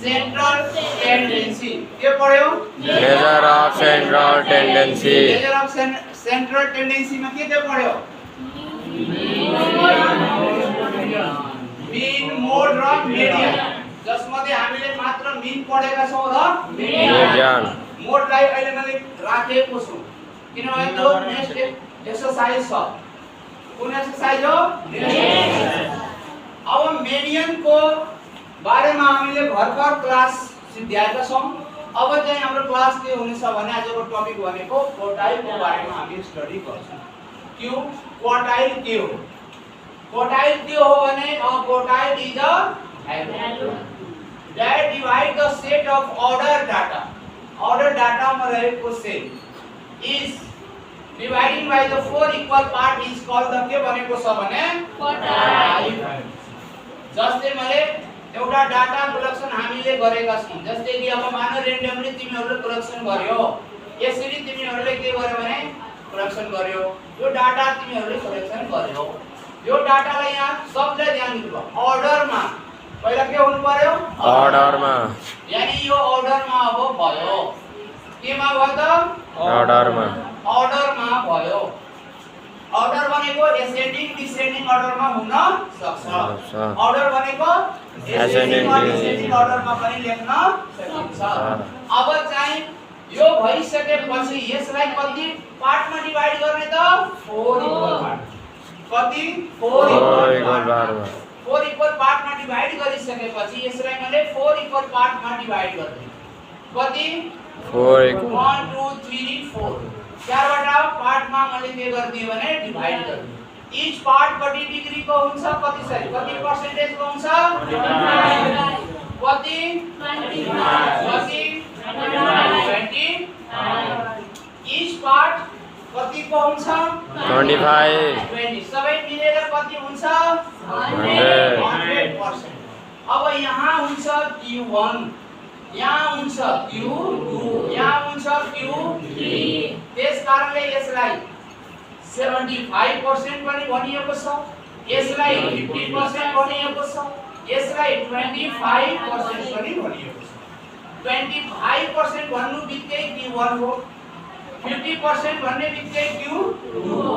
Central tendency के पढ़्यो measure of central tendency measure of central tendency में के पढ़्यो मीन मोड र मीडियन जसमध्ये हामीले मात्र मीन पढेका छौं र मीडियन मोडलाई अहिले मैले राखेको छु किनभने त्यो नेक्स्ट एक्सरसाइज छ कुन एक्सरसाइज हो अब मीडियन को बारेमा हामीले भर्खर क्लास सिद्ध्याएका छौं अब चाहिँ हाम्रो क्लास के हुनेछ भने आजको टपिक भनेको क्वार्टाइलको बारेमा हामी स्टडी गर्छौं क्यों क्वार्टाइल के हो क्वार्टाइल के हो भने quartile is a value that divide the set of order data मा रहेको set is dividing by the four equal part is called the के भनेको छ भने क्वार्टाइल जस्तै मैले एउटा डाटा कलेक्सन हामीले गरेका छौं जस्तै कि अब मान रेन्डमली तिमीहरुले कलेक्सन गर्यो यसरी तिमीहरुले के गर्यो भने कलेक्सन गर्यो यो डाटा तिमीहरुले कलेक्सन गर्यो यो डाटालाई यहाँ सबले ध्यान दिनु अर्डरमा पहिला के हुनु पर्यो अर्डरमा यानी यो अर्डरमा अब भयो केमा भयो त अर्डरमा भयो अर्डर भनेको एसेन्डिङ डिसेन्डिङ अर्डरमा हुन सक्छ अर्डर भनेको एसेन्डिङ र डिसेन्डिङ अर्डरमा पनि लेख्न सकिन्छ अब चाहिँ यो भइसकेपछि यसलाई कति पार्टमा डिवाइड गर्ने त 4 इक्वल पार्ट कति 4 इक्वल पार्टमा डिवाइड गरिसकेपछि यसलाई मैले 4 इक्वल पार्टमा डिवाइड गर्दिए कति 4 इक्वल 1 2 3 4 चारवटा पार्टमा मैले के गर्दिए भने डिवाइड गर्दिए इच पार्ट कति डिग्री को हुन्छ कति सरी कति पर्सेन्टेज को हुन्छ कति 25 इच पार्ट कति को हुन्छ 25 सबै मिलेर कति हुन्छ 100%। अब यहाँ हुन्छ Q1 यहाँ हुन्छ Q2 यहाँ हुन्छ Q3 त्यसकारणले यसलाई 75% पनि भनिएको छ यसलाई 50% भनिएको छ यसलाई 25% पनि भनिएको छ 25% भन्नु बित्तिकै Q1 हो 50% भन्ने बित्तिकै Q2 हो